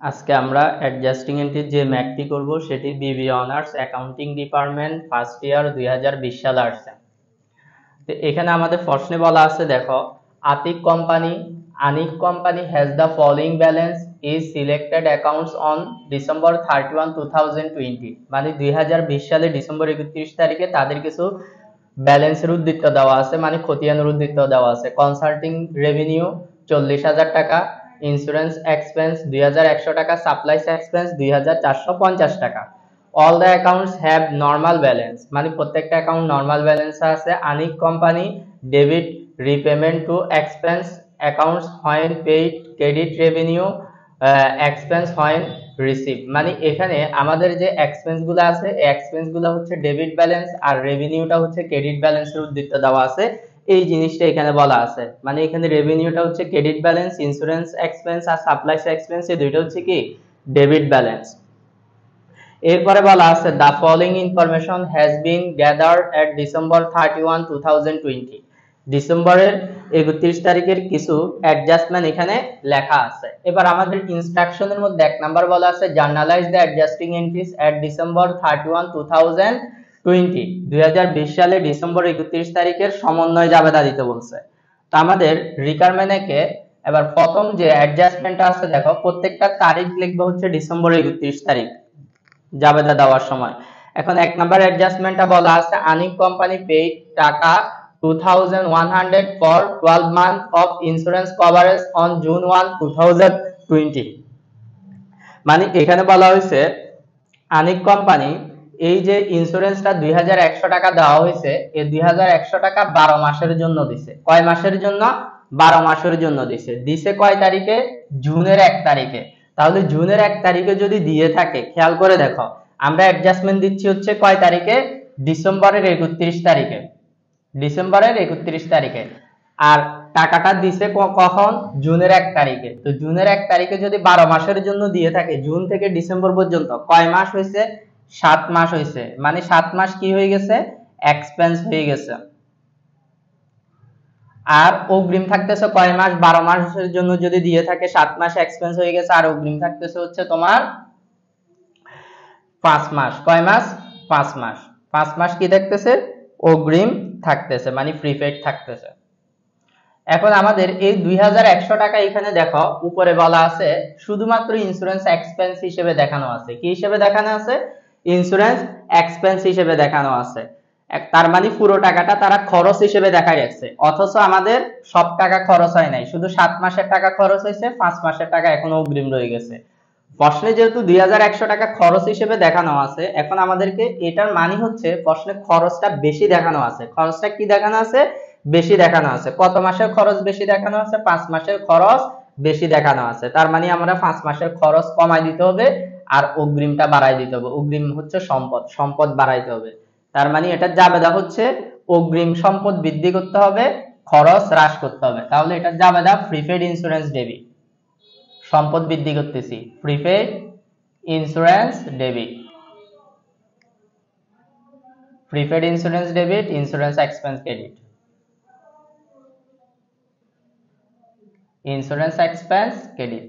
আজকে আমরা অ্যাডজাস্টিং এন্ট্রির যে ম্যাথটি করব সেটি বিবি honours accounting department first year 2020 সালে আসছে। তো এখানে আমাদের প্রশ্নে বলা আছে, দেখো, Anik company has the following balance is selected accounts on December 31, 2020। মানে 2020 সালে ডিসেম্বর 31 তারিখে তাদের কিছু ব্যালেন্সের উদ্ধৃত দেওয়া আছে, মানে খতিয়ানের উদ্ধৃত দেওয়া আছে। কনসাল্টিং রেভিনিউ 40,000 টাকা, ইন্স্যুরেন্স এক্সপেন্স 2,100 টাকা, সাপ্লাইস এক্সপেন্স 2,450 টাকা। All the accounts have normal balance, মানে প্রত্যেকটা অ্যাকাউন্ট নর্মাল ব্যালেন্স আছে। Anik company debit repayment to expense accounts when paid, credit revenue expense when receive. মানে এখানে আমাদের যে এক্সপেন্স গুলো আছে, এই এক্সপেন্স গুলো হচ্ছে ডেবিট ব্যালেন্স আর রেভিনিউটা হচ্ছে ক্রেডিট ব্যালেন্সের উদ্ধৃত দেওয়া আছে। এই জিনিসটা এখানে বলা আছে, মানে এখানে রেভিনিউটা হচ্ছে ক্রেডিট ব্যালেন্স, ইন্স্যুরেন্স এক্সপেন্স আর সাপ্লাইস এক্সপেন্স, এই দুইটা হচ্ছে কি ডেবিট ব্যালেন্স। এরপরে বলা আছে the following information has been gathered at December 31, 2020। ডিসেম্বরের 31 তারিখের কিছু অ্যাডজাস্টমেন্ট এখানে লেখা আছে। এবার আমাদের ইনস্ট্রাকশনের মধ্যে এক নাম্বার বলা আছে journalise the adjusting entries at December 31, 2020। 2020 সালে ডিসেম্বর 31 তারিখের সমন্বয় জাবেদা দিতে বলছে। তো আমাদের রিকোয়ারমেন্টে এবার প্রথম যে অ্যাডজাস্টমেন্টটা আছে, দেখো, প্রত্যেকটা তারিখ লিখবো হচ্ছে ডিসেম্বর 31 তারিখ জাবেদা দেওয়ার সময়। এখন এক নাম্বার অ্যাডজাস্টমেন্টটা বলা আছে আনিক কোম্পানি পেইড টাকা 2100 for 12 month of insurance coverage on June 1, 2020। মানে এখানে বলা হয়েছে আনিক কোম্পানি এই যে ইন্স্যুরেন্সটা 2100 টাকা দেওয়া হয়েছে, এই 2100 টাকা 12 মাসের জন্য দিছে। কয় মাসের জন্য? 12 মাসের জন্য দিছে। দিছে কয় তারিখে? জুনের 1 তারিখে। তাহলে জুনের 1 তারিখে যদি দিয়ে থাকে, খেয়াল করে দেখো, আমরা অ্যাডজাস্টমেন্ট দিচ্ছি হচ্ছে কয় তারিখে? ডিসেম্বরের 31 তারিখে। ডিসেম্বরের 31 তারিখে। আর টাকাটা দিছে কখন? জুনের 1 তারিখে। তো জুনের 1 তারিখে যদি 12 মাসের জন্য দিয়ে থাকে, জুন থেকে ডিসেম্বর পর্যন্ত কয় মাস হয়েছে? 7 মাস হয়েছে। মানে 7 মাস কি হয়ে গেছে? এক্সপেন্স হয়ে গেছে। আর অগ্রিম থাকতেছে কয় মাস? 12 মাসের জন্য যদি দিয়ে থাকে 7 মাস এক্সপেন্স হয়ে গেছে, আর অগ্রিম থাকতেছে হচ্ছে তোমার 5 মাস। কয় মাস? 5 মাস। 5 মাস কি থাকতেছে? অগ্রিম থাকতেছে, মানে প্রিপেইড থাকতেছে। এখন আমাদের এই 2100 টাকা এখানে দেখো উপরে বলা আছে শুধুমাত্র ইন্স্যুরেন্স এক্সপেন্স হিসেবে দেখানো আছে। কি হিসেবে দেখানো আছে? ইন্স্যুরেন্স এক্সপেন্স হিসেবে দেখানো আছে। তার মানে পুরো টাকাটা তারা খরচ হিসেবে দেখাই রাখছে, অথচ আমাদের সব টাকা খরচ হয় নাই, শুধু 7 মাসের টাকা খরচ হয়েছে, 5 মাসের টাকা এখনো অগ্রিম রয়ে গেছে। প্রশ্নে যেহেতু 2100 টাকা খরচ হিসেবে দেখানো আছে, এখন আমাদেরকে এটার মানে হচ্ছে প্রশ্নে খরচটা বেশি দেখানো আছে। খরচটা কি দেখানো আছে? বেশি দেখানো আছে। কত মাসের খরচ বেশি দেখানো আছে? 5 মাসের খরচ বেশি দেখানো আছে। তার মানে আমরা 5 মাসের খরচ কমাই দিতে হবে আর অগ্রিমটা বাড়াই দিতে হবে। অগ্রিম হচ্ছে সম্পদ, সম্পদ বাড়াইতে হবে। তার মানে এটা জাবেদা হচ্ছে অগ্রিম সম্পদ বৃদ্ধি করতে হবে, খরচ হ্রাস করতে হবে। তাহলে এটা জাবেদা প্রিপেইড ইন্স্যুরেন্স ডেবিট, সম্পদ বৃদ্ধি করতেছি, prepaid insurance debit, prepaid insurance debit, insurance expense credit, insurance expense credit.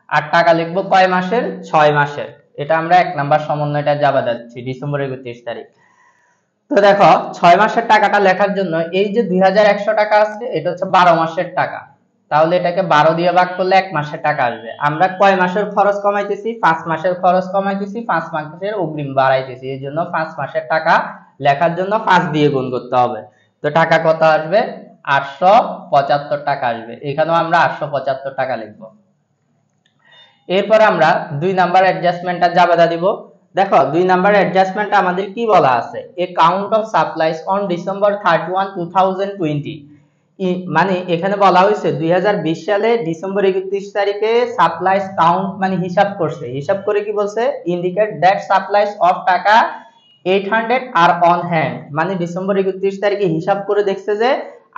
আর টাকা লিখবো কয় মাসের? 6 মাসের। এটা আমরা এক নাম্বার সমন্বয়টা জাবেদা দিচ্ছি ডিসেম্বর 31 তারিখ। তো দেখো 6 মাসের টাকাটা লেখার জন্য এই যে 2100 টাকা আছে, এটা হচ্ছে 12 মাসের টাকা। তাহলে এটাকে 12 দিয়ে ভাগ করলে 1 মাসের টাকা আসবে। আমরা কয় মাসের খরচ কমাইতেছি? 5 মাসের খরচ কমাইতেছি, 5 মাসের অগ্রিম বাড়াইতেছি। এই জন্য 5 মাসের টাকা লেখার জন্য 5 দিয়ে গুণ করতে হবে। তো টাকা কত আসবে? 875 টাকা আসবে। এখানেও আমরা 875 টাকা লিখবো। এরপর আমরা 2 নাম্বার অ্যাডজাস্টমেন্টটা জাবেদা দিব। দেখো 2 নাম্বার অ্যাডজাস্টমেন্ট আমাদের কি বলা আছে? Account of supplies on December 31, 2020। মানে এখানে বলা হয়েছে 2020 সালে ডিসেম্বর 31 তারিখে সাপ্লাইস কাউন্ট মানে হিসাব করছে। হিসাব করে কি বলছে? ইন্ডিকেট দ্যাট সাপ্লাইস অফ টাকা 800 আর অন হ্যান্ড। মানে ডিসেম্বর 31 তারিখে হিসাব করে দেখছে যে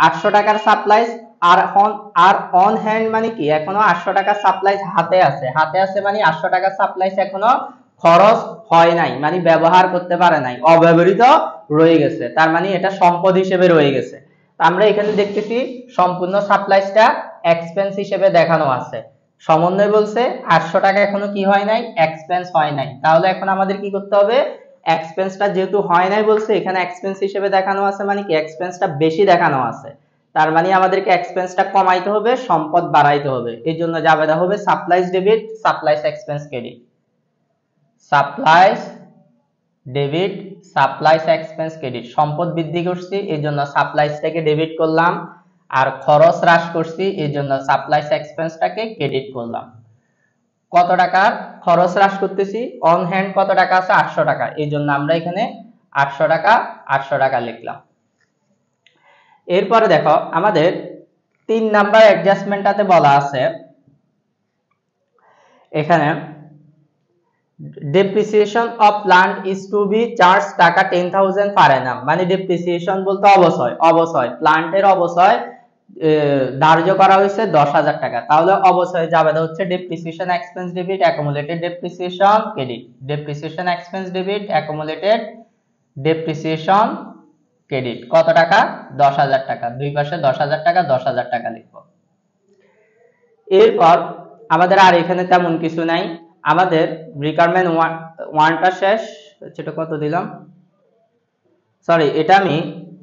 800 টাকার সাপ্লাইস আর অন হ্যান্ড মানে কি এখনো 800 টাকা সাপ্লাইস হাতে আছে। হাতে আছে মানে 800 টাকা সাপ্লাইস এখনো খরচ হয় নাই, মানে ব্যবহার করতে পারে নাই, অব্যবহৃত রয়ে গেছে। তার মানে এটা সম্পদ হিসেবে রয়ে গেছে। আমরা এখানে দেখতেছি সম্পূর্ণ সাপ্লাইসটা এক্সপেন্স হিসেবে দেখানো আছে। সমন্বয় বলছে 800 টাকা এখনো কি হয় নাই, এক্সপেন্স হয় নাই। তাহলে এখন আমাদের কি করতে হবে, এক্সপেন্সটা যেহেতু হয় নাই বলছে, এখানে এক্সপেন্স হিসেবে দেখানো আছে মানে কি এক্সপেন্সটা বেশি দেখানো আছে, তার মানে আমাদেরকে এক্সপেন্সটা কমাইতে হবে, সম্পদ বাড়াইতে হবে। এই জন্য যাবে হবে supplies debit, supplies expense credit. Supplies debit, supplies expense credit. সম্পদ বৃদ্ধি করছি এই জন্য সাপ্লাইজটাকে ডেবিট করলাম, আর খরচ হ্রাস করছি এই জন্য সাপ্লাইজ এক্সপেন্সটাকে ক্রেডিট করলাম। কত টাকার খরচ হ্রাস করতেছি, অন হ্যান্ড কত টাকা আছে, 800 টাকা, এই জন্য আমরা এখানে 800 টাকা 800 টাকা লিখলাম। এরপরে দেখো আমাদের 3 নাম্বার অ্যাডজাস্টমেন্টটাতে বলা আছে এখানে depreciation of plant is to be charged টাকা 10,000 per annum, মানে depreciation বলতে অবচয় প্লান্টের অবচয় ধার্য করা হয়েছে 10,000 টাকা। তাহলে অবচয় যাবে হচ্ছে depreciation expense debit accumulated depreciation credit, depreciation expense debit accumulated depreciation credit কত টাকা, 10,000 টাকা। দুই পাশে 10,000 টাকা 10,000 টাকা লিখব। এরপর আমাদের আর এখানে তেমন কিছু নাই, আমাদের রিকোয়ারমেন্ট 1টা শেষ। সেটা কত দিলাম, সরি এটা আমি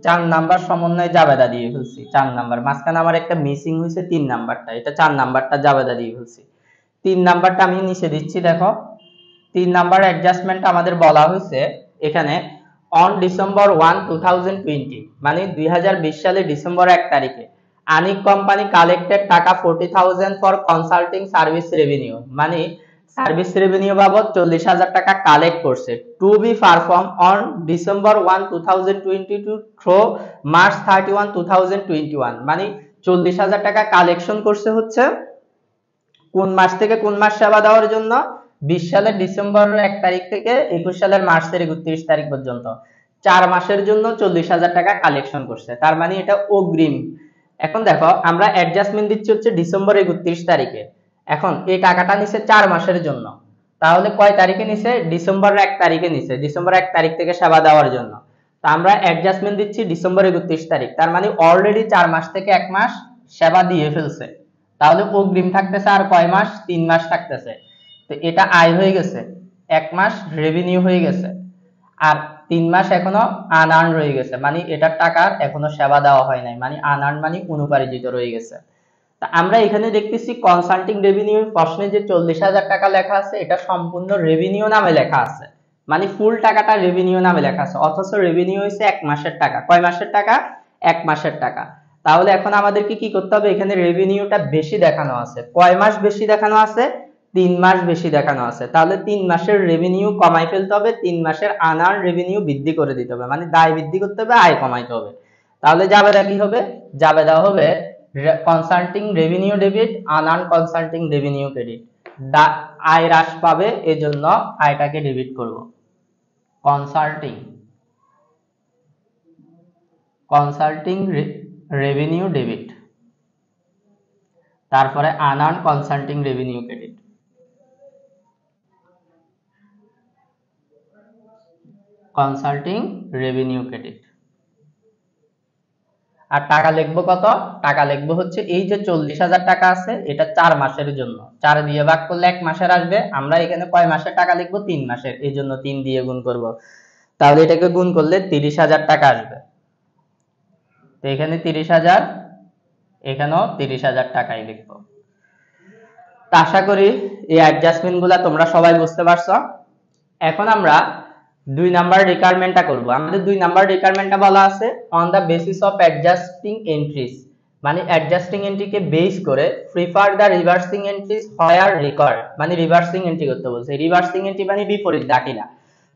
4 নাম্বার সমন্বয় জাবেদা দিয়ে ফেলছি। 4 নাম্বার মাঝখানে আমার একটা মিসিং হয়েছে 3 নাম্বারটা, এটা 4 নাম্বারটা জাবেদা দিয়ে ফেলছি। 3 নাম্বারটা আমি নিচে দিচ্ছি দেখো। 3 নাম্বার অ্যাডজাস্টমেন্ট আমাদের বলা হয়েছে এখানে অন ডিসেম্বর 1 2020, মানে 2020 সালে ডিসেম্বর 1 তারিখে আনিক কোম্পানি কালেক্টেড টাকা 40,000 ফর কনসাল্টিং সার্ভিস রেভিনিউ, মানে সার্ভিস রেভিনিউ বাবদ 40,000 টাকা কালেক্ট করছে, to be perform on December 1 2022 through March 31 2021, মানে 40,000 টাকা কালেকশন করছে হচ্ছে কোন মাস থেকে কোন মাস সেবা দেওয়ার জন্য, 20 সালের ডিসেম্বর 1 তারিখ থেকে 21 সালের মার্চের 31 তারিখ পর্যন্ত 4 মাসের জন্য 40,000 টাকা কালেকশন করছে, তার মানে এটা অগ্রিম। এখন দেখো আমরা অ্যাডজাস্টমেন্ট দিচ্ছি হচ্ছে ডিসেম্বর 31 তারিখে, এখন এই টাকাটা নিছে 4 মাসের জন্য, তাহলে কয় তারিখে নিছে, ডিসেম্বর 1 তারিখে নিছে, ডিসেম্বর 1 তারিখ থেকে সেবা দেওয়ার জন্য। তো আমরা অ্যাডজাস্টমেন্ট দিচ্ছি ডিসেম্বর 31 তারিখ, তার মানে অলরেডি 4 মাস থেকে 1 মাস সেবা দিয়ে ফেলছে, তাহলে অগ্রিম থাকতেছে আর কয় মাস, 3 মাস থাকতেছে। তো এটা আয় হয়ে গেছে, 1 মাস রেভিনিউ হয়ে গেছে, আর 3 মাস এখনো আনআর্ন রয়ে গেছে, মানে এটার টাকার এখনো সেবা দেওয়া হয় নাই, মানে আনআর্ন মানে অনুপার্জিত রয়ে গেছে। তা আমরা এখানে দেখতেছি কনসাল্টিং রেভিনিউ প্রশ্নে যে 40,000 টাকা লেখা আছে এটা সম্পূর্ণ রেভিনিউ নামে লেখা আছে, মানে ফুল টাকাটা রেভিনিউ নামে লেখা আছে, অথচ রেভিনিউ হইছে 1 মাসের টাকা। কয় মাসের টাকা, 1 মাসের টাকা। তাহলে এখন আমাদেরকে কি করতে হবে, এখানে রেভিনিউটা বেশি দেখানো আছে, কয় মাস বেশি দেখানো আছে, 3 মাস বেশি দেখানো আছে, তাহলে 3 মাসের রেভিনিউ কমাই ফেলতে হবে, 3 মাসের আনআর্ন রেভিনিউ বৃদ্ধি করে দিতে হবে, মানে দায় বৃদ্ধি করতে হবে, আয় কমাইতে হবে। তাহলে জাবেদা কি হবে, জাবেদা হবে consulting revenue debit, unearned consulting revenue credit. আয় হ্রাস পাবে এজন্য আয়টাকে ডেবিট করব। কনসাল্টিং রেভিনিউ ডেবিট, তারপরে unearned consulting revenue credit. Consulting revenue credit. আর টাকা লিখবো কত, টাকা লিখবো হচ্ছে এই যে 40,000 টাকা আছে এটা 4 মাসের জন্য, 4 দিয়ে ভাগ করলে 1 মাসের আসবে, আমরা এখানে কয় মাসের টাকা লিখবো, 3 মাসের, এই জন্য 3 দিয়ে গুণ করব, তাহলে এটাকে গুণ করলে 30,000 টাকা আসবে। তো এখানে 30,000, এখানেও 30,000 টাকাই লিখবো। তো আশা করি এই অ্যাডজাস্টমেন্ট গুলা তোমরা সবাই বুঝতে পারছো। এখন আমরা 2 নাম্বার রিকোয়ারমেন্টটা করব। আমাদের 2 নাম্বার রিকোয়ারমেন্টটা বলা আছে on the basis of adjusting entries, মানে অ্যাডজাস্টিং এন্ট্রিকে বেস করে prefer the reversing entries where required, মানে রিভার্সিং এন্ট্রি করতে বলছে। রিভার্সিং এন্ট্রি মানে বিপরীত দাখিলা।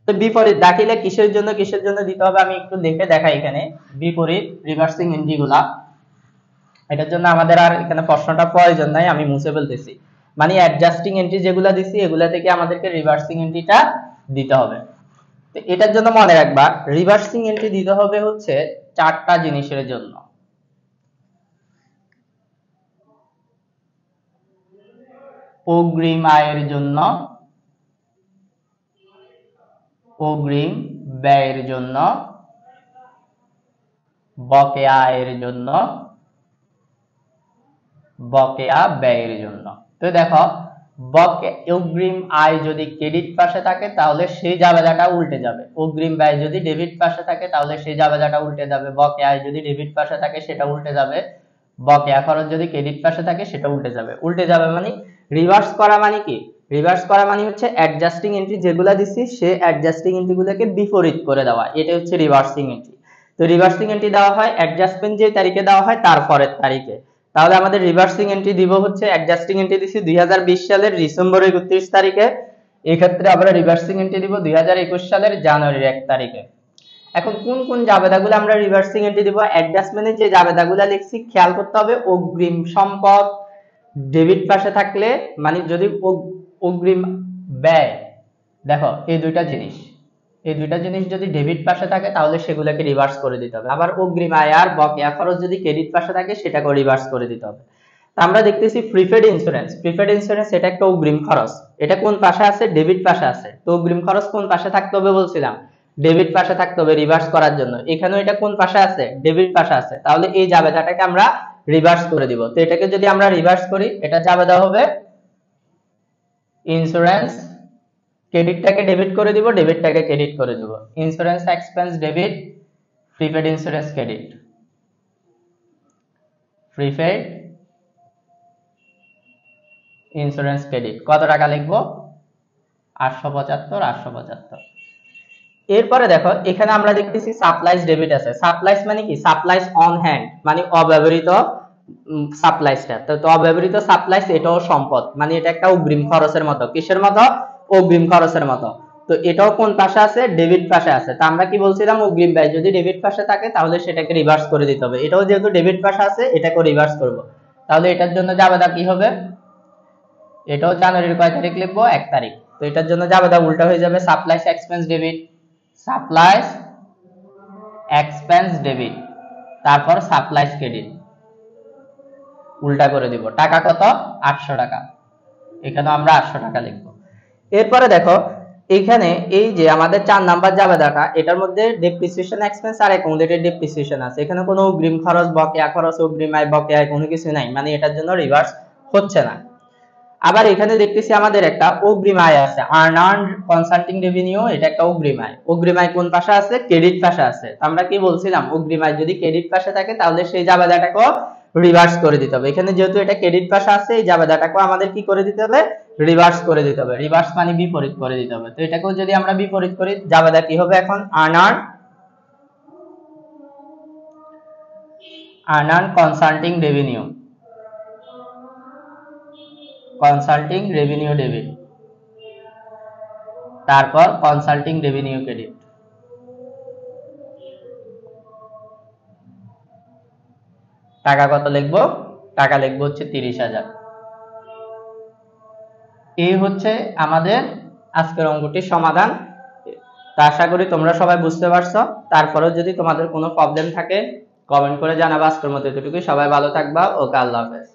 তো বিপরীত দাখিলা কিসের জন্য দিতে হবে আমি একটু লিখে দেখাই এখানে বিপরীত রিভার্সিং এন্ট্রি গুলা। এটার জন্য আমাদের আর এখানে প্রশ্নটা প্রয়োজন নাই, আমি মুছে ফেলতেছি, মানে অ্যাডজাস্টিং এন্ট্রি যেগুলা দিছি এগুলা থেকে আমাদেরকে রিভার্সিং এন্ট্রিটা দিতে হবে। তো এটার জন্য মনে রাখবা রিভার্সিং এন্ট্রি দিতে হবে হচ্ছে 4টা জিনিসের জন্য। অগ্রিম আয়ের জন্য, অগ্রিম ব্যয়ের জন্য, বকেয়া আয়ের জন্য, বকেয়া ব্যয়ের জন্য। তো দেখো বকেয়া অগ্রিম আয় যদি ক্রেডিট পাশে থাকে তাহলে সেই জাবেদাটা উল্টে যাবে, অগ্রিম ব্যয় যদি ডেবিট পাশে থাকে তাহলে সেই জাবেদাটা উল্টে যাবে, বকেয়া আয় যদি ডেবিট পাশে থাকে সেটা উল্টে যাবে, বকেয়া খরচ যদি ক্রেডিট পাশে থাকে সেটা উল্টে যাবে। উল্টে যাবে মানে রিভার্স করা মানে কি? রিভার্স করা মানে হচ্ছে অ্যাডজাস্টিং এন্ট্রি যেগুলা দিছি সে অ্যাডজাস্টিং এন্ট্রিগুলোকে বিপরীত করে দেওয়া, এটা হচ্ছে রিভার্সিং এন্ট্রি। তো রিভার্সিং এন্ট্রি দেওয়া হয় অ্যাডজাস্টমেন্ট যে তারিখে দেওয়া হয় তার পরের তারিখে। তাহলে আমাদের রিভার্সিং এন্ট্রি দিব হচ্ছে, অ্যাডজাস্টিং এন্ট্রি দিছি 2020 সালের ডিসেম্বর 31 তারিখে, এই ক্ষেত্রে আমরা রিভার্সিং এন্ট্রি দিব 2021 সালের জানুয়ারির 1 তারিখে। এখন কোন কোন জাবেদাগুলো আমরা রিভার্সিং এন্ট্রি দিব? অ্যাডজাস্টমেন্টে যে জাবেদাগুলো লিখছি খেয়াল করতে হবে, অগ্রিম সম্পদ ডেবিট পাশে থাকলে মানে যদি অগ্রিম ব্যয়, দেখো এই দুইটা জিনিস যদি ডেবিট পাশে থাকে তাহলে সেগুলোকে রিভার্স করে দিতে হবে। আবার অগ্রিম আয় আর বকেয়া খরচ যদি ক্রেডিট পাশে থাকে সেটাকে রিভার্স করে দিতে হবে। আমরা দেখতেছি প্রিপেড ইন্স্যুরেন্স এটা একটা অগ্রিম খরচ, এটা কোন পাশে আছে? ডেবিট পাশে আছে। তো অগ্রিম খরচ কোন পাশে থাকতে হবে বলছিলাম? ডেবিট পাশে থাকতে হবে রিভার্স করার জন্য। এখানেও এটা কোন পাশে আছে? ডেবিট পাশে আছে। তাহলে এই জাবেদাটাকে আমরা রিভার্স করে দিব। তো এটাকে যদি আমরা রিভার্স করি এটা জাবেদা হবে ইন্স্যুরেন্স, ক্রেডিটটাকে ডেবিট করে দিব, ডেবিটটাকে ক্রেডিট করে দিব, insurance expense debit, prepaid insurance credit, prepaid insurance credit. কত টাকা লিখবো? 875। এরপরে দেখো এখানে আমরা দেখতেছি সাপ্লাইস ডেবিট আছে। সাপ্লাইস মানে কি? সাপ্লাইস অন হ্যান্ড মানে অব্যবহৃত সাপ্লাইসটা। তো অব্যবহৃত সাপ্লাইস এটাও সম্পদ, মানে এটা একটা অগ্রিম খরচের মতো। কিসের মতো? অগ্রিম খরচের মতো। তো এটাও কোন পাশে আছে? ডেবিট পাশে আছে। তো আমরা কি বলছিলাম? অগ্রিম ব্যয় যদি ডেবিট পাশে থাকে তাহলে সেটাকে রিভার্স করে দিতে হবে। এটাও যেহেতু ডেবিট পাশে আছে এটাকে রিভার্স করব। তাহলে এটার জন্য জাবেদা কি হবে? এটাও জানুয়ারির কয় তারিখ লিখবো? 1 তারিখ। তো এটার জন্য জাবেদা উল্টা হয়ে যাবে, supplies expense debit, supplies expense debit, তারপর সাপ্লাইস ক্রেডিট, উল্টা করে দিব। টাকা কত? 800 টাকা। এখানে আমরা 800 টাকা লিখব। এরপরে দেখো এখানে এই যে আমাদের 4 নাম্বার জাবেদাটা, এটার মধ্যে ডেপ্রিসিয়েশন এক্সপেন্স আর অ্যাকাউন্টেড ডেপ্রিসিয়েশন আছে। এখানে কোনো অগ্রিম খরচ, বকেয়া খরচ, অগ্রিম আয়, বকেয়া আয় কোনো কিছু নাই, মানে এটার জন্য রিভার্স হচ্ছে না। আবার এখানে দেখতেছি আমাদের একটা অগ্রিম আয় আছে, আর্নার্ড কনসাল্টিং রেভিনিউ, এটা একটা অগ্রিম আয়। অগ্রিম আয় কোন পাশে আছে? ক্রেডিট পাশে আছে। আমরা কি বলছিলাম? অগ্রিম আয় যদি ক্রেডিট পাশে থাকে তাহলে সেই জাবেদাটাকে রিভার্স করে দিতে হবে। এখানে যেহেতু এটা ক্রেডিট পাশে আছে এই জাবেদাটাকে আমাদের কি করে দিতে হবে? রিভার্স করে দিতে হবে। রিভার্স মানে বিপরীত করে দিতে হবে। তো এটাকেও যদি আমরা বিপরীত করি জাবেদা কি হবে এখন? Earned consulting revenue, consulting revenue debit, তারপর কনসাল্টিং রেভিনিউ ক্রেডিট। টাকা কত লিখবো? টাকা লিখবো হচ্ছে 30,000। এই হচ্ছে আমাদের আজকের অঙ্কটির সমাধান। তা আশা করি তোমরা সবাই বুঝতে পারছো। তারপরেও যদি তোমাদের কোনো প্রবলেম থাকে কমেন্ট করে জানাবা। আজকের মতো এতটুকুই। সবাই ভালো থাকবা। ওকে, আল্লাহ হাফেজ।